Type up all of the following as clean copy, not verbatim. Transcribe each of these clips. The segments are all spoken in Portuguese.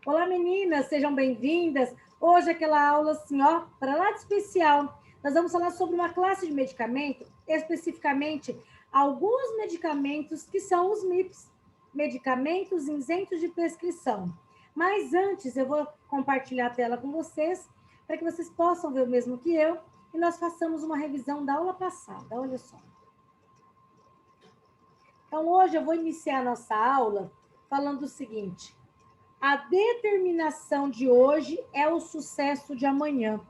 Olá, meninas, sejam bem-vindas. Hoje aquela aula assim, ó, para lá de especial. Nós vamos falar sobre uma classe de medicamento, especificamente alguns medicamentos que são os MIPs, medicamentos isentos de prescrição. Mas antes, eu vou compartilhar a tela com vocês, para que vocês possam ver o mesmo que eu, e nós façamos uma revisão da aula passada. Olha só. Então, hoje eu vou iniciar a nossa aula falando o seguinte: a determinação de hoje é o sucesso de amanhã.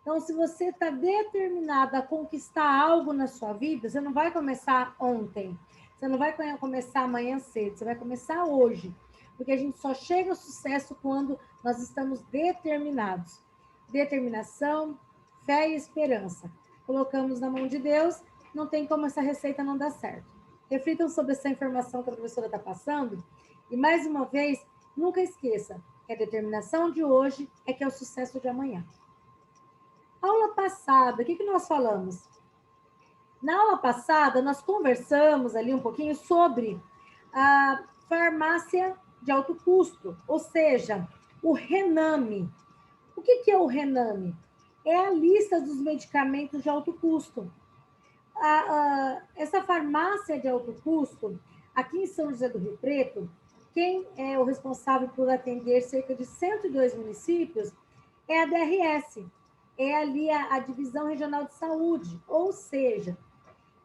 Então, se você está determinada a conquistar algo na sua vida, você não vai começar ontem, você não vai começar amanhã cedo, você vai começar hoje. Porque a gente só chega ao sucesso quando nós estamos determinados. Determinação, fé e esperança. Colocamos na mão de Deus, não tem como essa receita não dar certo. Reflitam sobre essa informação que a professora está passando. E, mais uma vez, nunca esqueça que a determinação de hoje é que é o sucesso de amanhã. Aula passada, o que nós falamos? Na aula passada, nós conversamos ali um pouquinho sobre a farmácia de alto custo, ou seja, o Rename. O que é o Rename? É a lista dos medicamentos de alto custo. Essa farmácia de alto custo, aqui em São José do Rio Preto, quem é o responsável por atender cerca de 102 municípios é a DRS, é ali a Divisão Regional de Saúde, ou seja,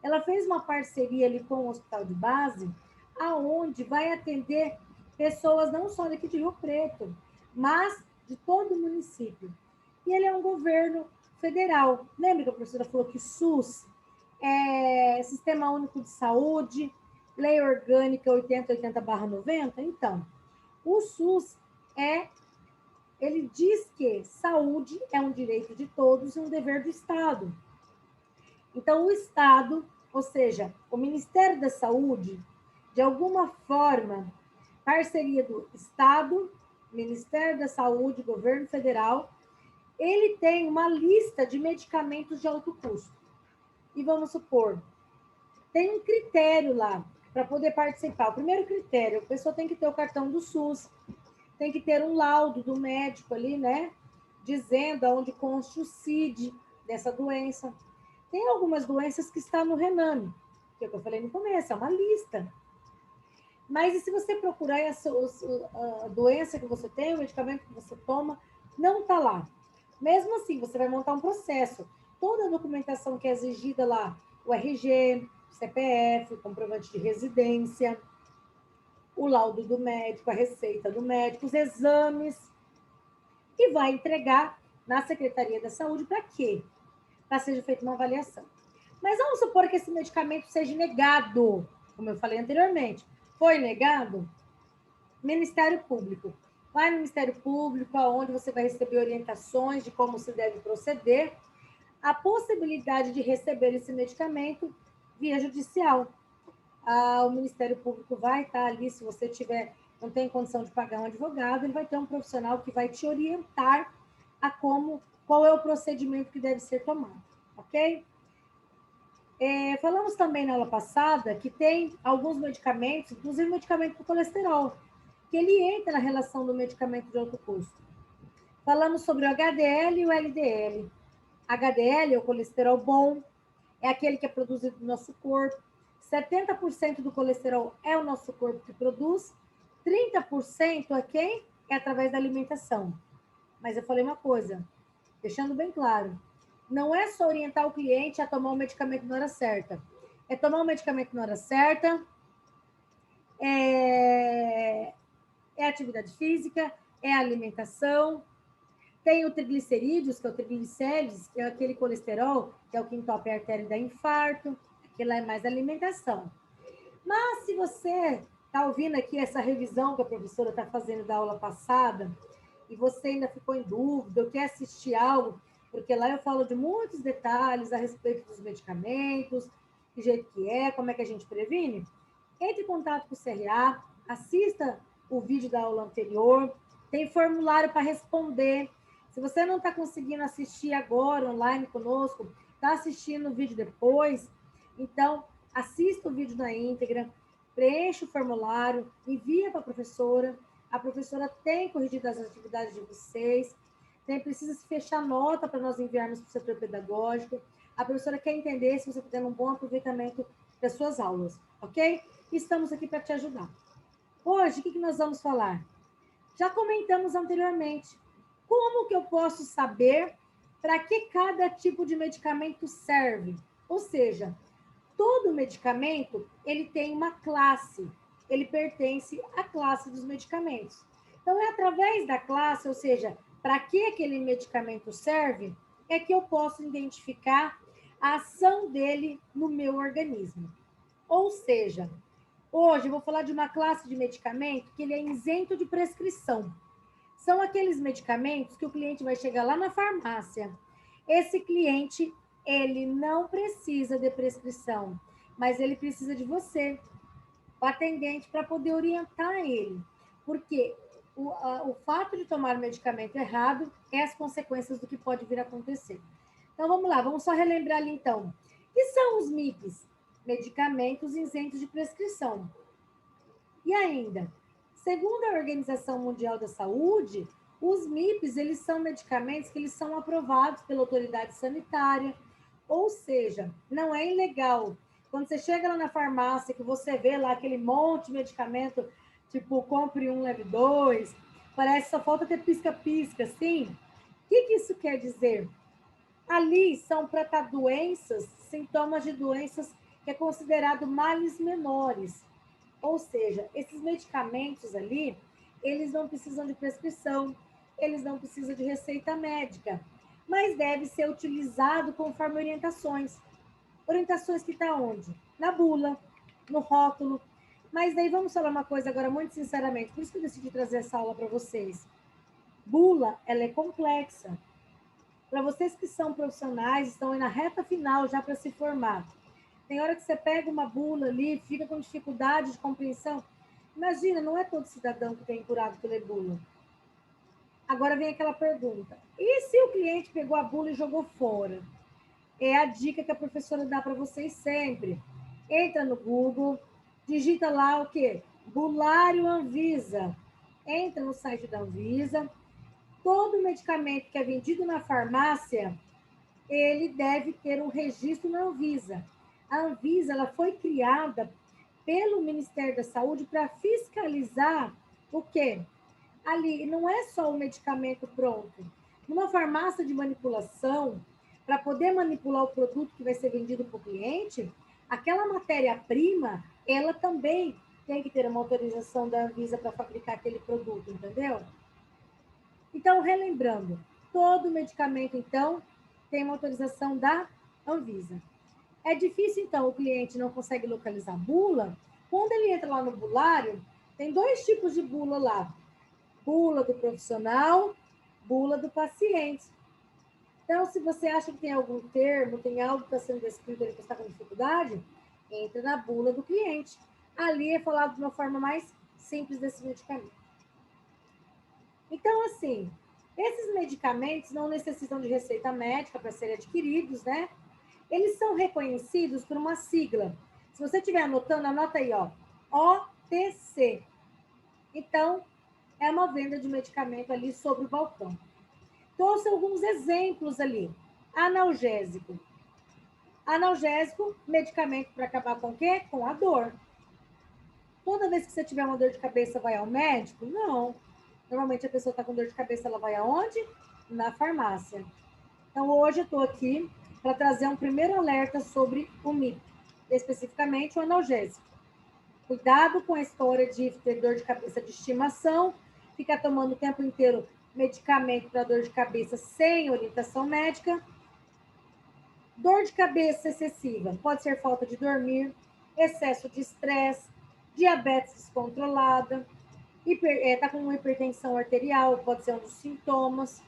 ela fez uma parceria ali com o Hospital de Base, aonde vai atender pessoas não só daqui de Rio Preto, mas de todo o município. E ele é um governo federal. Lembra que a professora falou que SUS é Sistema Único de Saúde, Lei Orgânica 8080/90? Então, o SUS ele diz que saúde é um direito de todos e um dever do Estado. Então, o Estado, ou seja, o Ministério da Saúde, de alguma forma, parceria do Estado, Ministério da Saúde, Governo Federal, ele tem uma lista de medicamentos de alto custo. E vamos supor, tem um critério lá para poder participar. O primeiro critério, a pessoa tem que ter o cartão do SUS, tem que ter um laudo do médico ali, né? Dizendo aonde consta o CID dessa doença. Tem algumas doenças que estão no Rename, que é o que eu falei no começo, é uma lista. Mas e se você procurar a doença que você tem, o medicamento que você toma, não está lá. Mesmo assim, você vai montar um processo. Toda a documentação que é exigida lá, o RG, CPF, o comprovante de residência, o laudo do médico, a receita do médico, os exames, e vai entregar na Secretaria da Saúde para quê? Para seja feita uma avaliação. Mas vamos supor que esse medicamento seja negado, como eu falei anteriormente. Foi negado? Ministério Público. Vai no Ministério Público, onde você vai receber orientações de como se deve proceder. A possibilidade de receber esse medicamento via judicial. O Ministério Público vai estar ali, se você não tem condição de pagar um advogado, ele vai ter um profissional que vai te orientar a qual é o procedimento que deve ser tomado, ok? Falamos também na aula passada que tem alguns medicamentos, inclusive medicamento para colesterol, que ele entra na relação do medicamento de alto custo. Falamos sobre o HDL e o LDL. HDL é o colesterol bom, é aquele que é produzido no nosso corpo. 70% do colesterol é o nosso corpo que produz, 30% é quem? É através da alimentação. Mas eu falei uma coisa, deixando bem claro, não é só orientar o cliente a tomar o medicamento na hora certa. É tomar o medicamento na hora certa, é atividade física, é alimentação, tem o triglicerídeos, que é o triglicérides, que é aquele colesterol, que é o que entope a artéria da infarto, aquilo é mais alimentação. Mas se você está ouvindo aqui essa revisão que a professora está fazendo da aula passada, e você ainda ficou em dúvida, ou quer assistir algo, porque lá eu falo de muitos detalhes a respeito dos medicamentos, do jeito que é, como é que a gente previne, entre em contato com o CRA, assista o vídeo da aula anterior, tem formulário para responder. Se você não está conseguindo assistir agora online conosco, está assistindo o vídeo depois, então assista o vídeo na íntegra, preencha o formulário, envia para a professora, A professora tem corrigido as atividades de vocês, precisa se fechar nota para nós enviarmos para o setor pedagógico. A professora quer entender se você está tendo um bom aproveitamento das suas aulas, ok? Estamos aqui para te ajudar. Hoje, o que nós vamos falar? Já comentamos anteriormente. Como que eu posso saber para que cada tipo de medicamento serve? Ou seja, todo medicamento, ele tem uma classe, ele pertence à classe dos medicamentos. Então, é através da classe, ou seja, para que aquele medicamento serve, é que eu posso identificar a ação dele no meu organismo. Ou seja, hoje eu vou falar de uma classe de medicamento que ele é isento de prescrição. São aqueles medicamentos que o cliente vai chegar lá na farmácia. Esse cliente, ele não precisa de prescrição, mas ele precisa de você, o atendente, para poder orientar ele. Porque o fato de tomar o medicamento errado é as consequências do que pode vir a acontecer. Então, vamos lá, vamos só relembrar ali, então. O que são os MIPs? Medicamentos isentos de prescrição. E ainda, segundo a Organização Mundial da Saúde, os MIPs, eles são medicamentos que eles são aprovados pela autoridade sanitária, ou seja, não é ilegal. Quando você chega lá na farmácia, que você vê lá aquele monte de medicamento, tipo, compre um, leve dois, parece só falta ter pisca-pisca, assim. O que isso quer dizer? Ali são para tratar doenças, sintomas de doenças que é considerado males menores. Ou seja, esses medicamentos ali, eles não precisam de prescrição, eles não precisam de receita médica, mas deve ser utilizado conforme orientações. Orientações que está onde? Na bula, no rótulo. Mas daí vamos falar uma coisa agora, muito sinceramente, por isso que eu decidi trazer essa aula para vocês. Bula, ela é complexa. Para vocês que são profissionais, estão aí na reta final já para se formar. Tem hora que você pega uma bula ali, fica com dificuldade de compreensão. Imagina, não é todo cidadão que tem por hábito ler bula. Agora vem aquela pergunta. E se o cliente pegou a bula e jogou fora? É a dica que a professora dá para vocês sempre. Entra no Google, digita lá o quê? Bulário Anvisa. Entra no site da Anvisa. Todo medicamento que é vendido na farmácia, ele deve ter um registro na Anvisa. A Anvisa, ela foi criada pelo Ministério da Saúde para fiscalizar o quê? Ali não é só o medicamento pronto. Numa farmácia de manipulação, para poder manipular o produto que vai ser vendido para o cliente, aquela matéria-prima, ela também tem que ter uma autorização da Anvisa para fabricar aquele produto, entendeu? Então, relembrando, todo medicamento, então, tem uma autorização da Anvisa. É difícil, então, o cliente não consegue localizar a bula. Quando ele entra lá no bulário, tem dois tipos de bula lá. Bula do profissional, bula do paciente. Então, se você acha que tem algum termo, tem algo que está sendo descrito ali que está com dificuldade, entra na bula do cliente. Ali é falado de uma forma mais simples desse medicamento. Então, assim, esses medicamentos não necessitam de receita médica para serem adquiridos, né? Eles são reconhecidos por uma sigla. Se você estiver anotando, anota aí, ó. OTC. Então, é uma venda de medicamento ali sobre o balcão. Trouxe alguns exemplos ali. Analgésico. Analgésico, medicamento para acabar com o quê? Com a dor. Toda vez que você tiver uma dor de cabeça, vai ao médico? Não. Normalmente a pessoa está com dor de cabeça, ela vai aonde? Na farmácia. Então, hoje eu estou aqui para trazer um primeiro alerta sobre o MIP, especificamente o analgésico. Cuidado com a história de ter dor de cabeça de estimação, ficar tomando o tempo inteiro medicamento para dor de cabeça sem orientação médica. Dor de cabeça excessiva pode ser falta de dormir, excesso de estresse, diabetes descontrolada, está com uma hipertensão arterial, pode ser um dos sintomas,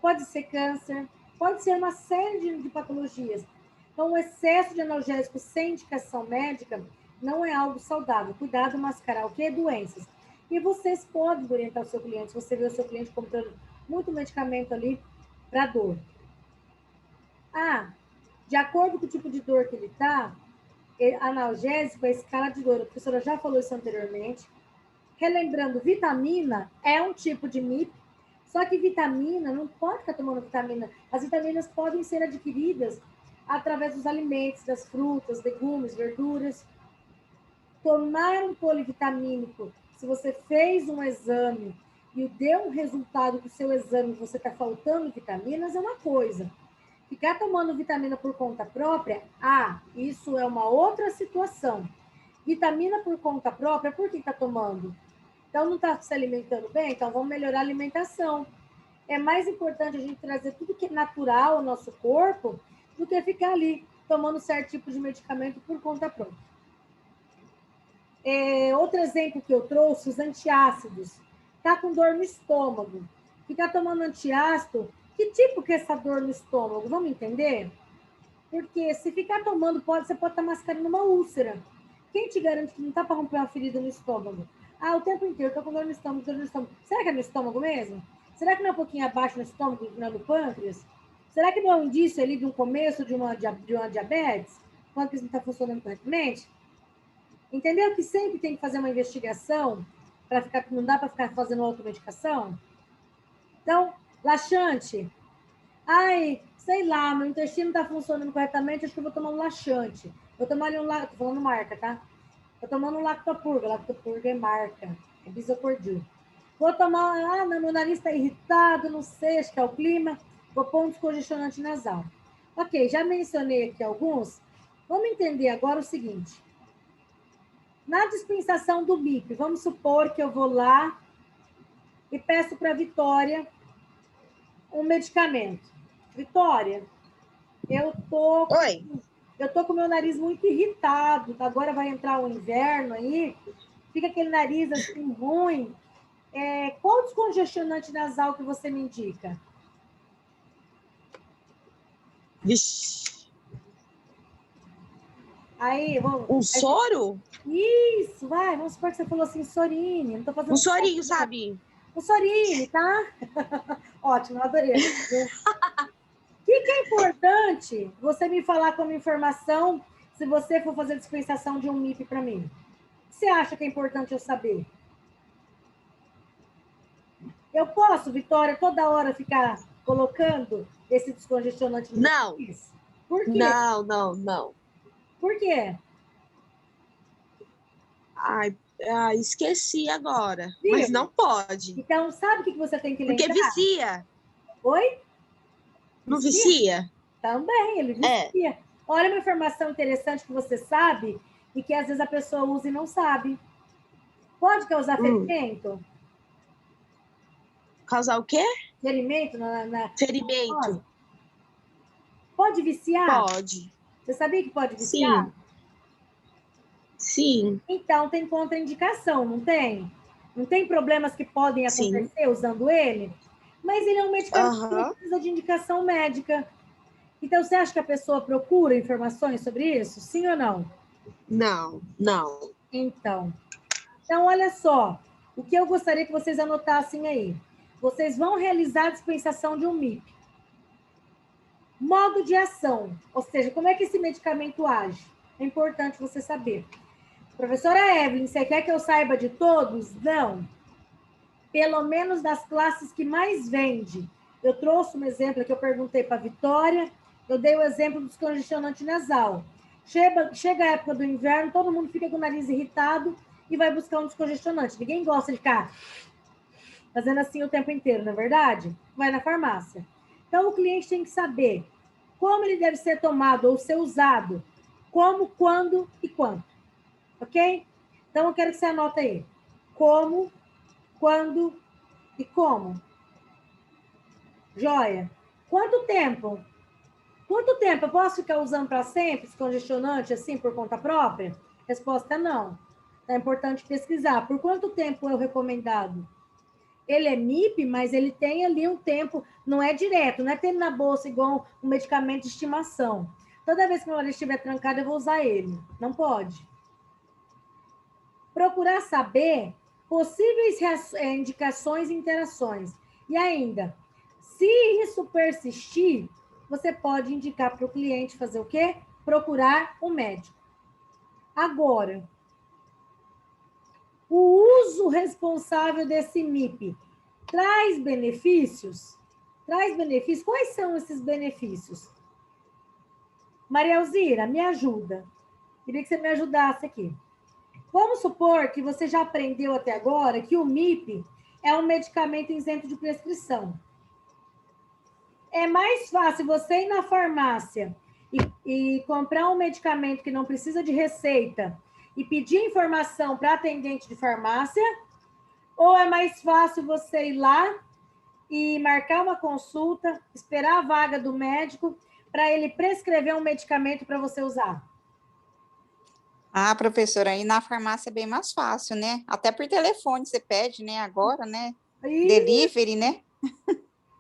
pode ser câncer, pode ser uma série de patologias. Então, o excesso de analgésico sem indicação médica não é algo saudável. Cuidado mascarar o que é doenças. E vocês podem orientar o seu cliente, se você vê o seu cliente comprando muito medicamento ali para dor. De acordo com o tipo de dor que ele está, analgésico é a escala de dor. A professora já falou isso anteriormente. Relembrando, vitamina é um tipo de MIP, só que vitamina, não pode ficar tomando vitamina. As vitaminas podem ser adquiridas através dos alimentos, das frutas, legumes, verduras. Tomar um polivitamínico, se você fez um exame e deu um resultado do seu exame, você está faltando vitaminas, é uma coisa. Ficar tomando vitamina por conta própria, isso é uma outra situação. Vitamina por conta própria, por que está tomando? Então, não está se alimentando bem? Então, vamos melhorar a alimentação. É mais importante a gente trazer tudo que é natural ao nosso corpo do que ficar ali tomando certo tipo de medicamento por conta própria. Outro exemplo que eu trouxe, os antiácidos. Tá com dor no estômago. Ficar tomando antiácido, que tipo que é essa dor no estômago? Vamos entender? Porque se ficar tomando, você pode estar mascarando uma úlcera. Quem te garante que não está para romper uma ferida no estômago? O tempo inteiro, estou com dor no estômago, dor no estômago. Será que é no estômago mesmo? Será que não é um pouquinho abaixo no estômago, não é no pâncreas? Será que não é um indício ali de um começo de uma diabetes? O pâncreas não está funcionando corretamente? Entendeu que sempre tem que fazer uma investigação para ficar, não dá para ficar fazendo automedicação? Então, laxante. Sei lá, meu intestino está funcionando corretamente, acho que eu vou tomar um laxante. Vou tomar ali tô falando marca, tá? Tô tomando um Lactopurga. Lactopurga é marca, é Bisocordil. Vou tomar, meu nariz está irritado, não sei, acho que é o clima. Vou pôr um descongestionante nasal. Ok, já mencionei aqui alguns. Vamos entender agora o seguinte. Na dispensação do MIP, vamos supor que eu vou lá e peço para a Vitória um medicamento. Vitória, eu tô com o meu nariz muito irritado, agora vai entrar o inverno aí, fica aquele nariz assim ruim. Qual descongestionante nasal que você me indica? Vixe. Aí, um soro? Isso, vai, vamos supor que você falou assim, Sorine, não tô fazendo... Um sorinho, sabe? Um Sorine, tá? Ótimo, eu adorei. O que é importante você me falar como informação se você for fazer dispensação de um MIP para mim? O que você acha que é importante eu saber? Eu posso, Vitória, toda hora ficar colocando esse descongestionante no Não. nariz? Por quê? Não. Por quê? Esqueci agora. Viu? Mas não pode. Então, sabe o que você tem que lembrar? Porque vicia. Oi? Não vicia? Também, ele vicia. Olha uma informação interessante que você sabe e que às vezes a pessoa usa e não sabe. Pode causar ferimento? Causar o quê? Ferimento Ferimento. Pode viciar? Pode. Você sabia que pode viciar? Sim. Então, tem contraindicação, não tem? Não tem problemas que podem acontecer usando ele? Mas ele é um medicamento que não precisa de indicação médica. Então, você acha que a pessoa procura informações sobre isso? Sim ou não? Não. Então, olha só. O que eu gostaria que vocês anotassem aí. Vocês vão realizar a dispensação de um MIP. Modo de ação, ou seja, como é que esse medicamento age? É importante você saber. Professora Evelyn, você quer que eu saiba de todos? Não. Pelo menos das classes que mais vende. Eu trouxe um exemplo que eu perguntei para a Vitória, eu dei o exemplo do descongestionante nasal. Chega a época do inverno, todo mundo fica com o nariz irritado e vai buscar um descongestionante. Ninguém gosta de ficar fazendo assim o tempo inteiro, não é verdade? Vai na farmácia. Então, o cliente tem que saber como ele deve ser tomado ou ser usado, como, quando e quanto. Ok? Então, eu quero que você anote aí. Como, quando e como. Joia. Quanto tempo? Quanto tempo? Eu posso ficar usando para sempre descongestionante, assim, por conta própria? Resposta não. É importante pesquisar. Por quanto tempo é o recomendado? Ele é MIP, mas ele tem ali um tempo, não é direto, não é ter na bolsa igual um medicamento de estimação. Toda vez que meu nariz estiver trancado, eu vou usar ele. Não pode. Procurar saber possíveis indicações e interações. E ainda, se isso persistir, você pode indicar para o cliente fazer o quê? Procurar um médico. Agora, O uso responsável desse MIP traz benefícios? Traz benefícios? Quais são esses benefícios? Maria Alzira, me ajuda. Queria que você me ajudasse aqui. Vamos supor que você já aprendeu até agora que o MIP é um medicamento isento de prescrição. É mais fácil você ir na farmácia e comprar um medicamento que não precisa de receita e pedir informação para atendente de farmácia, ou é mais fácil você ir lá e marcar uma consulta, esperar a vaga do médico para ele prescrever um medicamento para você usar? Ah, professora, aí na farmácia é bem mais fácil, né? Até por telefone você pede, né? Agora, né? E Delivery, né?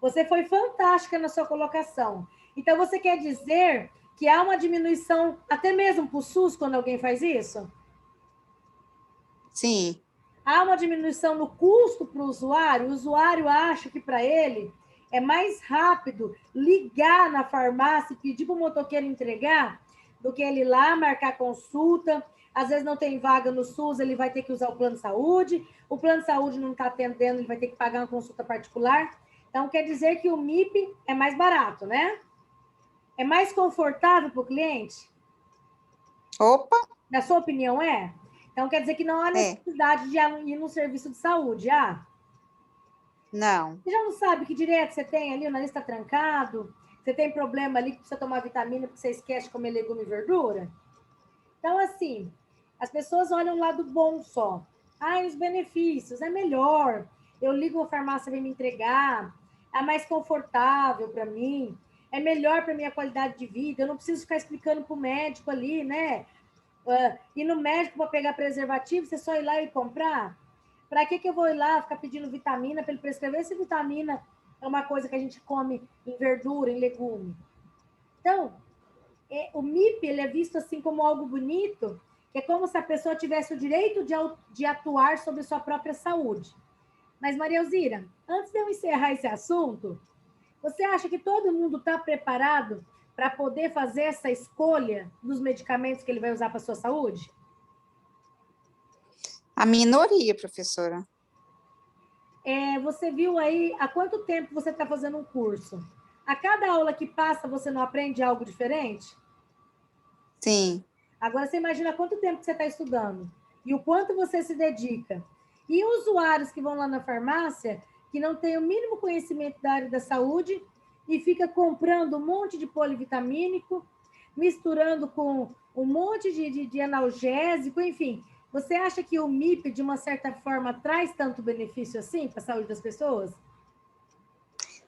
você foi fantástica na sua colocação. Então, você quer dizer que há uma diminuição, até mesmo para o SUS, quando alguém faz isso? Sim. Há uma diminuição no custo para o usuário acha que para ele é mais rápido ligar na farmácia e pedir para o motoqueiro entregar do que ele ir lá marcar consulta. Às vezes não tem vaga no SUS, ele vai ter que usar o plano de saúde. O plano de saúde não está atendendo, ele vai ter que pagar uma consulta particular. Então, quer dizer que o MIP é mais barato, né? É mais confortável para o cliente? Opa, Na sua opinião, é? Então, quer dizer que não há é. necessidade de ir no serviço de saúde, Não. Você já não sabe que direto você tem ali, o nariz está trancado, você tem problema ali que precisa tomar vitamina porque você esquece de comer legume e verdura? Então, assim, as pessoas olham o lado bom só. Os benefícios, é melhor. Eu ligo a farmácia, vem me entregar, é mais confortável para mim, é melhor para minha qualidade de vida, eu não preciso ficar explicando para o médico ali, né? Ir no médico para pegar preservativo, você só ir lá e comprar? Para que eu vou ir lá ficar pedindo vitamina para ele prescrever se vitamina é uma coisa que a gente come em verdura, em legume? Então, o MIP ele é visto assim como algo bonito, que é como se a pessoa tivesse o direito de atuar sobre sua própria saúde. Mas, Maria Elzira, antes de eu encerrar esse assunto, você acha que todo mundo está preparado para poder fazer essa escolha dos medicamentos que ele vai usar para a sua saúde? A minoria, professora. Você viu aí há quanto tempo você está fazendo um curso? A cada aula que passa, você não aprende algo diferente? Sim. Agora, você imagina quanto tempo que você está estudando e o quanto você se dedica. E usuários que vão lá na farmácia, que não têm o mínimo conhecimento da área da saúde e fica comprando um monte de polivitamínico, misturando com um monte de analgésico, enfim. Você acha que o MIP, de uma certa forma, traz tanto benefício assim para a saúde das pessoas?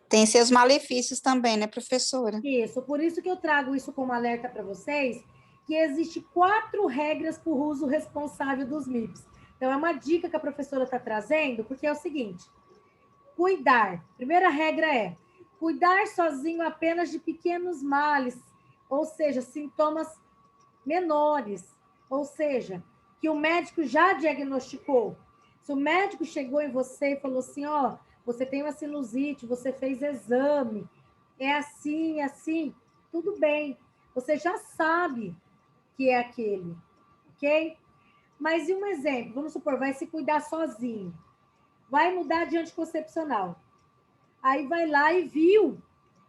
Tem seus malefícios também, né, professora? Isso, por isso que eu trago isso como alerta para vocês, que existe 4 regras para o uso responsável dos MIPs. Então, é uma dica que a professora está trazendo, porque é o seguinte: cuidar. Primeira regra é cuidar sozinho apenas de pequenos males, ou seja, sintomas menores, ou seja, que o médico já diagnosticou. Se o médico chegou em você e falou assim, você tem uma sinusite, você fez exame, é assim, assim, tudo bem. Você já sabe que é aquele, ok? Mas e um exemplo? Vamos supor, vai se cuidar sozinho. Vai mudar de anticoncepcional. Aí vai lá e viu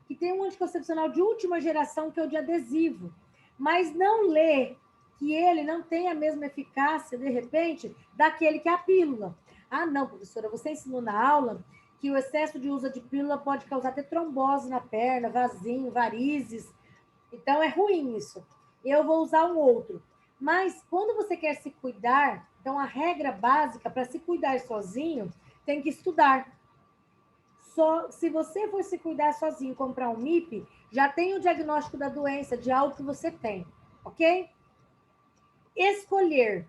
que tem um anticoncepcional de última geração, que é o de adesivo. Mas não lê que ele não tem a mesma eficácia, de repente, daquele que é a pílula. Não, professora, você ensinou na aula que o excesso de uso de pílula pode causar até trombose na perna, vasinho, varizes. Então, é ruim isso. Eu vou usar um outro. Mas, quando você quer se cuidar, então, a regra básica para se cuidar sozinho, tem que estudar. Só se você for se cuidar sozinho, comprar um MIP, já tem o diagnóstico da doença, de algo que você tem, ok? Escolher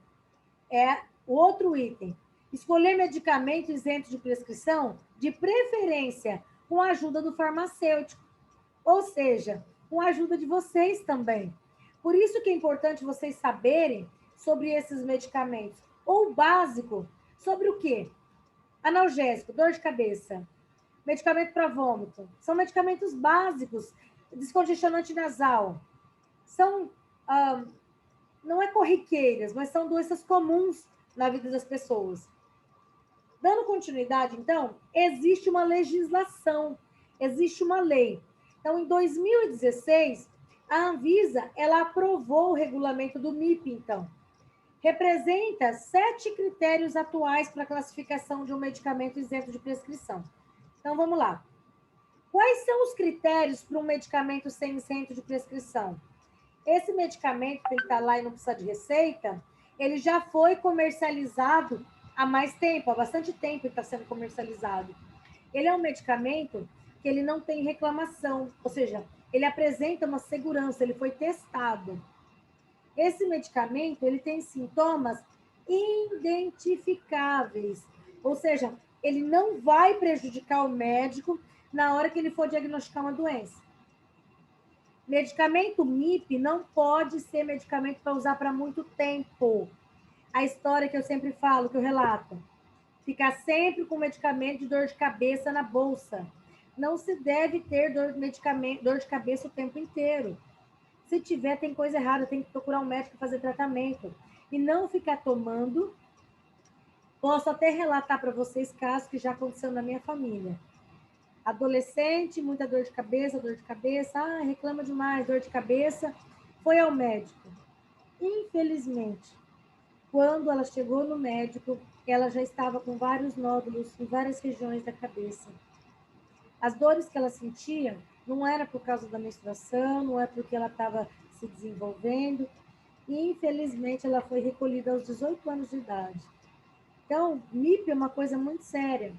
é o outro item. Escolher medicamento isento de prescrição, de preferência com a ajuda do farmacêutico, ou seja, com a ajuda de vocês também. Por isso que é importante vocês saberem sobre esses medicamentos. Ou básico, sobre o quê? Analgésico, dor de cabeça, medicamento para vômito. São medicamentos básicos, descongestionante nasal. São, não é corriqueiras, mas são doenças comuns na vida das pessoas. Dando continuidade, então, existe uma legislação, existe uma lei. Então, em 2016, a Anvisa, ela aprovou o regulamento do MIP, então. Representa 7 critérios atuais para a classificação de um medicamento isento de prescrição. Então, vamos lá. Quais são os critérios para um medicamento sem isento de prescrição? Esse medicamento que está lá e não precisa de receita, ele já foi comercializado há mais tempo, há bastante tempo ele está sendo comercializado. Ele é um medicamento que ele não tem reclamação, ou seja, ele apresenta uma segurança, ele foi testado. Esse medicamento, ele tem sintomas identificáveis, ou seja, ele não vai prejudicar o médico na hora que ele for diagnosticar uma doença. Medicamento MIP não pode ser medicamento para usar para muito tempo. A história que eu sempre falo, que eu relato. Ficar sempre com medicamento de dor de cabeça na bolsa. Não se deve ter dor de cabeça o tempo inteiro. Se tiver, tem coisa errada, tem que procurar um médico fazer tratamento. E não ficar tomando. Posso até relatar para vocês casos que já aconteceu na minha família. Adolescente, muita dor de cabeça, reclama demais, dor de cabeça, foi ao médico. Infelizmente, quando ela chegou no médico, ela já estava com vários nódulos em várias regiões da cabeça. As dores que ela sentia não era por causa da menstruação, não é porque ela estava se desenvolvendo, e infelizmente ela foi recolhida aos 18 anos de idade. Então, MIP é uma coisa muito séria.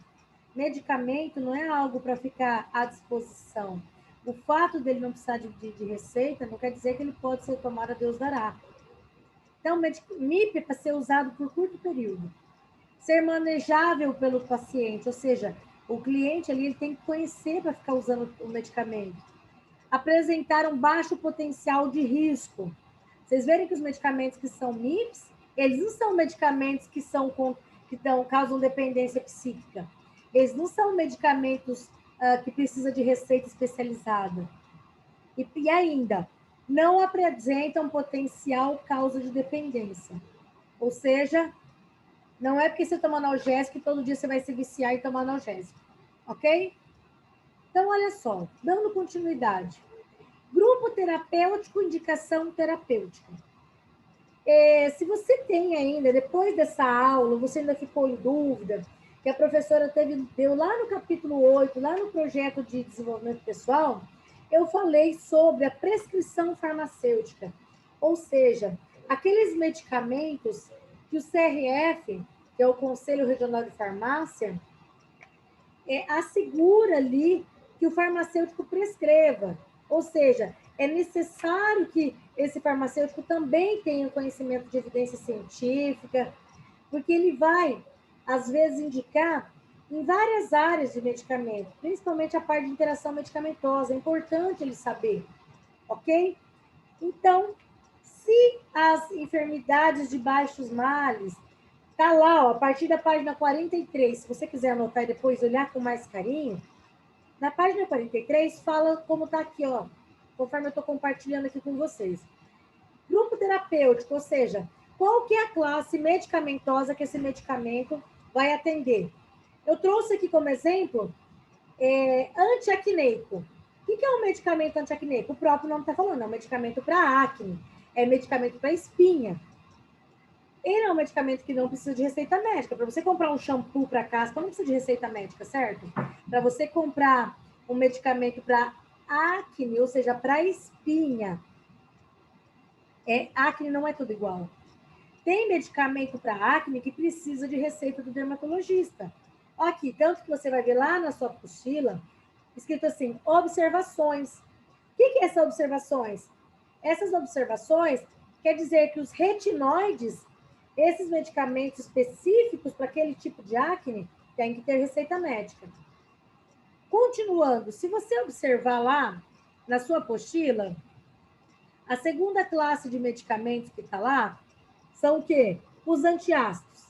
Medicamento não é algo para ficar à disposição. O fato dele não precisar de receita não quer dizer que ele pode ser tomado a Deus dará. Então, MIP é para ser usado por curto período. Ser manejável pelo paciente, ou seja, o cliente ali ele tem que conhecer para ficar usando o medicamento. Apresentar um baixo potencial de risco. Vocês verem que os medicamentos que são MIPs, eles não são medicamentos que causam dependência psíquica. Eles não são medicamentos que precisam de receita especializada. E ainda, não apresentam potencial causa de dependência. Ou seja, não é porque você toma analgésico que todo dia você vai se viciar e tomar analgésico. Ok? Então, olha só, dando continuidade. Grupo terapêutico, indicação terapêutica. Se você tem ainda, depois dessa aula, você ainda ficou em dúvida, que a professora deu lá no capítulo 8, lá no projeto de desenvolvimento pessoal, eu falei sobre a prescrição farmacêutica, ou seja, aqueles medicamentos que o CRF, que é o Conselho Regional de Farmácia, assegura ali que o farmacêutico prescreva, ou seja, é necessário que esse farmacêutico também tenha conhecimento de evidência científica, porque ele vai às vezes, indicar em várias áreas de medicamento, principalmente a parte de interação medicamentosa. É importante ele saber, ok? Então, se as enfermidades de baixos males, tá lá, ó, a partir da página 43, se você quiser anotar e depois olhar com mais carinho, na página 43 fala como tá aqui, ó, conforme eu estou compartilhando aqui com vocês. Grupo terapêutico, ou seja, qual que é a classe medicamentosa que esse medicamento vai atender. Eu trouxe aqui como exemplo antiacneico. O que é um medicamento antiacneico? O próprio nome está falando, é um medicamento para acne, é medicamento para espinha. Ele é um medicamento que não precisa de receita médica. Para você comprar um shampoo para caspa, não precisa de receita médica, certo? Para você comprar um medicamento para acne, ou seja, para espinha, acne não é tudo igual. Tem medicamento para acne que precisa de receita do dermatologista. Aqui, tanto que você vai ver lá na sua apostila, escrito assim, observações. O que é essas observações? Essas observações quer dizer que os retinóides, esses medicamentos específicos para aquele tipo de acne, tem que ter receita médica. Continuando, se você observar lá na sua apostila, a segunda classe de medicamentos que está lá, são o quê? Os antiácidos.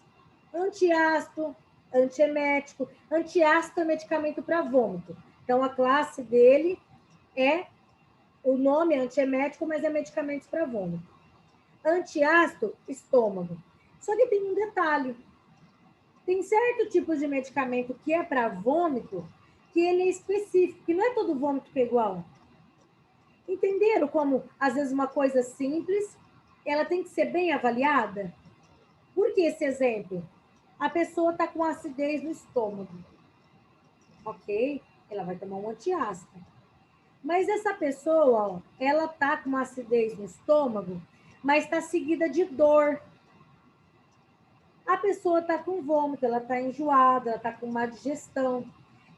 Antiácido, antiemético. Antiácido é medicamento para vômito. Então, a classe dele o nome é antiemético, mas é medicamentos para vômito. Antiácido, estômago. Só que tem um detalhe. Tem certo tipo de medicamento que é para vômito, que ele é específico, que não é todo vômito que é igual. Entenderam como, às vezes, uma coisa simples, ela tem que ser bem avaliada? Por que esse exemplo? A pessoa está com acidez no estômago. Ok? Ela vai tomar um antiácido. Mas essa pessoa, ó, ela está com uma acidez no estômago, mas está seguida de dor. A pessoa está com vômito, ela está enjoada, ela está com má digestão.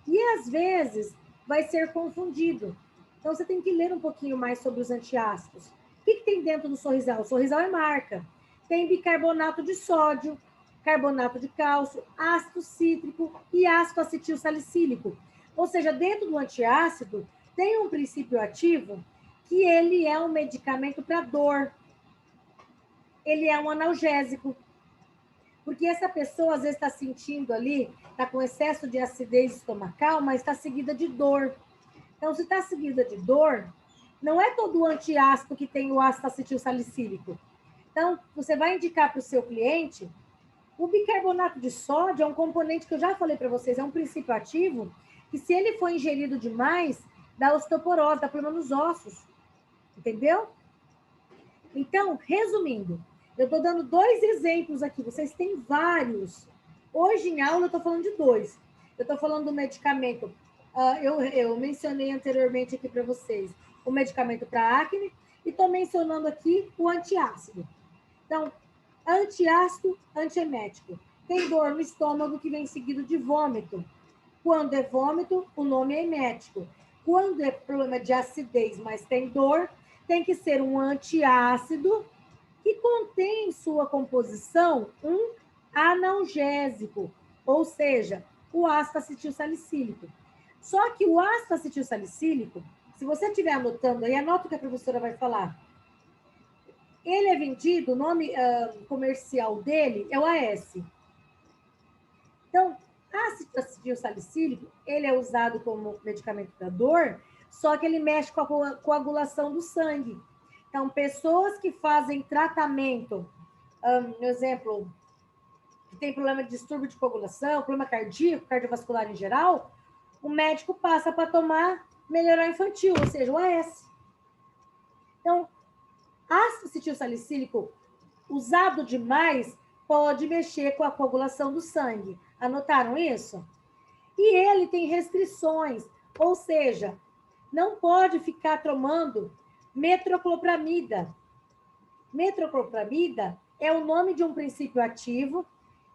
E, às vezes, vai ser confundido. Então, você tem que ler um pouquinho mais sobre os antiácidos. O que tem dentro do Sorrisal? O Sorrisal é marca. Tem bicarbonato de sódio, carbonato de cálcio, ácido cítrico e ácido acetil salicílico. Ou seja, dentro do antiácido, tem um princípio ativo que ele é um medicamento para dor. Ele é um analgésico. Porque essa pessoa, às vezes, está sentindo ali, está com excesso de acidez estomacal, mas está seguida de dor. Então, se está seguida de dor, não é todo o antiácido que tem o ácido acetil salicílico. Então, você vai indicar para o seu cliente, o bicarbonato de sódio é um componente que eu já falei para vocês, é um princípio ativo, que se ele for ingerido demais, dá osteoporose, dá problema nos ossos. Entendeu? Então, resumindo, eu estou dando 2 exemplos aqui, vocês têm vários. Hoje, em aula, eu estou falando de 2. Eu estou falando do medicamento, eu mencionei anteriormente aqui para vocês, o medicamento para acne, e estou mencionando aqui o antiácido. Então, antiácido, antiemético. Tem dor no estômago que vem seguido de vômito. Quando é vômito, o nome é emético. Quando é problema de acidez, mas tem dor, tem que ser um antiácido que contém em sua composição um analgésico, ou seja, o ácido acetil salicílico. Só que o ácido acetil salicílico, se você estiver anotando aí, anota o que a professora vai falar. Ele é vendido, o nome comercial dele é o AS. Então, ácido acetil salicílico, ele é usado como medicamento para dor, só que ele mexe com a coagulação do sangue. Então, pessoas que fazem tratamento, por exemplo, que tem problema de distúrbio de coagulação, problema cardíaco, cardiovascular em geral, o médico passa para tomar melhorar infantil, ou seja, o AS. Então, ácido acetil salicílico usado demais pode mexer com a coagulação do sangue. Anotaram isso? E ele tem restrições, ou seja, não pode ficar tomando metoclopramida. Metoclopramida é o nome de um princípio ativo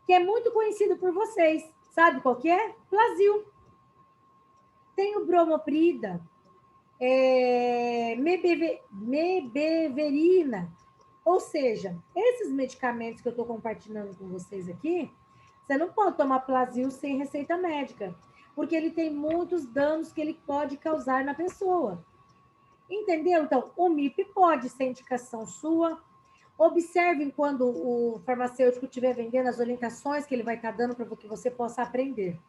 que é muito conhecido por vocês. Sabe qual que é? Plasil. Tem o bromoprida, mebeverina. Ou seja, esses medicamentos que eu estou compartilhando com vocês aqui, você não pode tomar Plasil sem receita médica, porque ele tem muitos danos que ele pode causar na pessoa. Entendeu? Então, o MIP pode ser indicação sua. Observem quando o farmacêutico estiver vendendo as orientações que ele vai estar dando para que você possa aprender.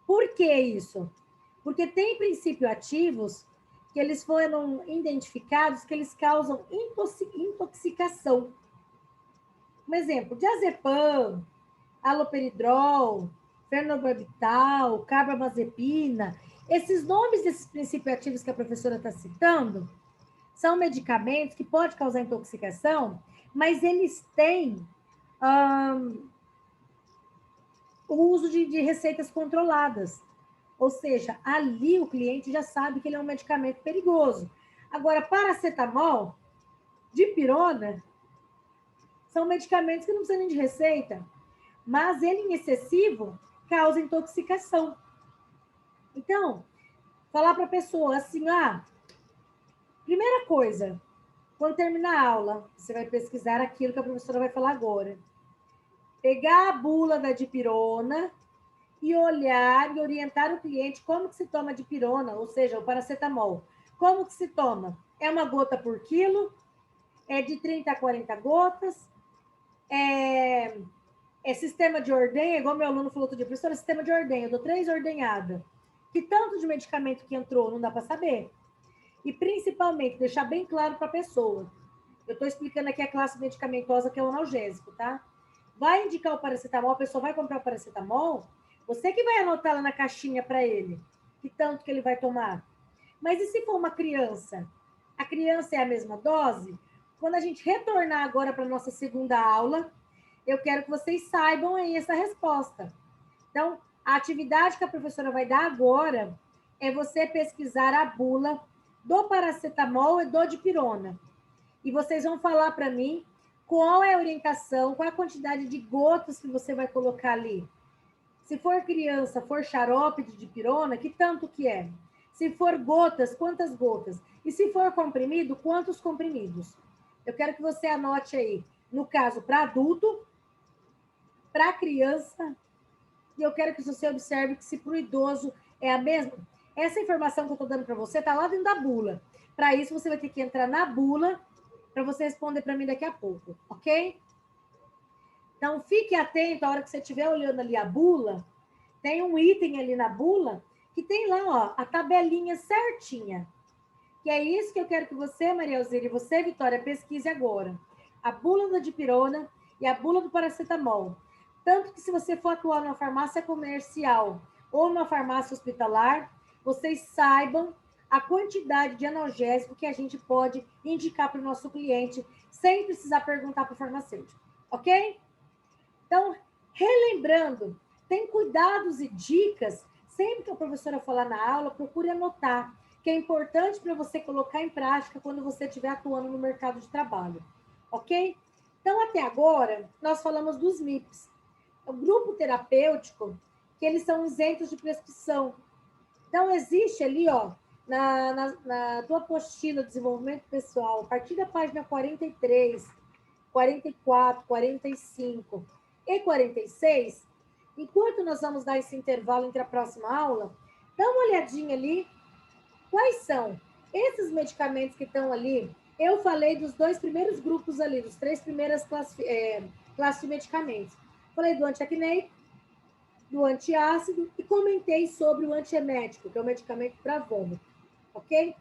Por que isso? Porque tem princípios ativos que eles foram identificados que eles causam intoxicação. Um exemplo, diazepam, haloperidol, fenobarbital, carbamazepina, esses nomes desses princípios ativos que a professora está citando são medicamentos que podem causar intoxicação, mas eles têm o uso de receitas controladas. Ou seja, ali o cliente já sabe que ele é um medicamento perigoso. Agora, paracetamol, dipirona, são medicamentos que não precisam nem de receita, mas ele em excessivo causa intoxicação. Então, falar para a pessoa assim, primeira coisa, quando terminar a aula, você vai pesquisar aquilo que a professora vai falar agora. Pegar a bula da dipirona e olhar e orientar o cliente como que se toma dipirona, ou seja, o paracetamol. Como que se toma? É uma gota por quilo, é de 30 a 40 gotas, é sistema de ordenha, igual meu aluno falou outro dia, professora, sistema de ordenha, eu dou 3 ordenhadas. Que tanto de medicamento que entrou, não dá para saber. E, principalmente, deixar bem claro para a pessoa. Eu estou explicando aqui a classe medicamentosa, que é o analgésico, tá? vai indicar o paracetamol, a pessoa vai comprar o paracetamol, você que vai anotar lá na caixinha para ele, que tanto que ele vai tomar. Mas e se for uma criança? A criança é a mesma dose? Quando a gente retornar agora para a nossa segunda aula, eu quero que vocês saibam aí essa resposta. Então, a atividade que a professora vai dar agora é você pesquisar a bula do paracetamol e do dipirona. E vocês vão falar para mim qual é a orientação, qual é a quantidade de gotas que você vai colocar ali. Se for criança, for xarope de dipirona, que tanto que é? Se for gotas, quantas gotas? E se for comprimido, quantos comprimidos? Eu quero que você anote aí, no caso, para adulto, para criança, e eu quero que você observe que se para o idoso é a mesma. Essa informação que eu estou dando para você está lá dentro da bula. Para isso, você vai ter que entrar na bula para você responder para mim daqui a pouco, ok? Então, fique atento a hora que você estiver olhando ali a bula, tem um item ali na bula que tem lá, ó, a tabelinha certinha. Que é isso que eu quero que você, Maria Alzira, e você, Vitória, pesquise agora. A bula da dipirona e a bula do paracetamol. Tanto que se você for atuar numa farmácia comercial ou numa farmácia hospitalar, vocês saibam a quantidade de analgésico que a gente pode indicar para o nosso cliente sem precisar perguntar para o farmacêutico, ok? Então, relembrando, tem cuidados e dicas, sempre que a professora falar na aula, procure anotar, que é importante para você colocar em prática quando você estiver atuando no mercado de trabalho, ok? Então, até agora, nós falamos dos MIPs. O grupo terapêutico, que eles são isentos de prescrição. Então, existe ali, ó, na tua apostila de desenvolvimento pessoal, a partir da página 43, 44, 45 e 46, enquanto nós vamos dar esse intervalo entre a próxima aula, dá uma olhadinha ali, quais são esses medicamentos que estão ali. Eu falei dos 2 primeiros grupos ali, dos 3 primeiras classes de medicamentos. Falei do antiacneico, do antiácido e comentei sobre o antiemético, que é o medicamento para vômito, ok?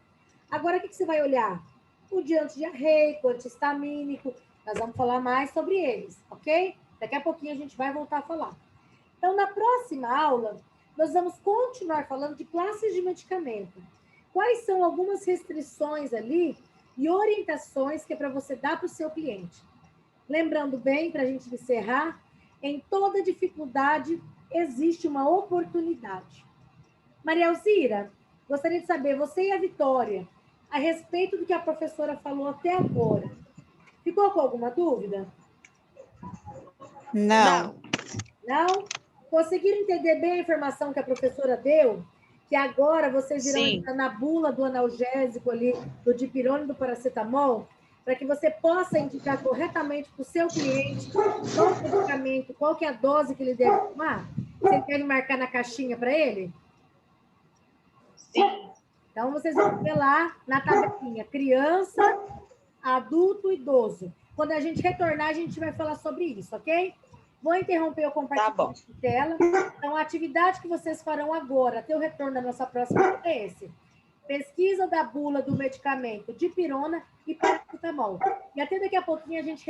Agora, o que você vai olhar? O de antidiarreico, antihistamínico, nós vamos falar mais sobre eles, ok? Daqui a pouquinho a gente vai voltar a falar. Então, na próxima aula, nós vamos continuar falando de classes de medicamento. Quais são algumas restrições ali e orientações que é para você dar para o seu cliente? Lembrando bem, para a gente encerrar, em toda dificuldade existe uma oportunidade. Maria Alzira, gostaria de saber, você e a Vitória, a respeito do que a professora falou até agora, ficou com alguma dúvida? Não. Não? Conseguiram entender bem a informação que a professora deu? Que agora vocês irão Sim. entrar na bula do analgésico ali, do dipirona e do paracetamol, para que você possa indicar corretamente para o seu cliente qual o medicamento, qual que é a dose que ele deve tomar? Você quer marcar na caixinha para ele? Sim. Então, vocês vão ver lá na tabelinha, criança, adulto, idoso. Quando a gente retornar, a gente vai falar sobre isso, ok? Vou interromper o compartilhamento de tela. Então, a atividade que vocês farão agora, até o retorno da nossa próxima aula, é esse. Pesquisa da bula do medicamento dipirona e paracetamol. E até daqui a pouquinho a gente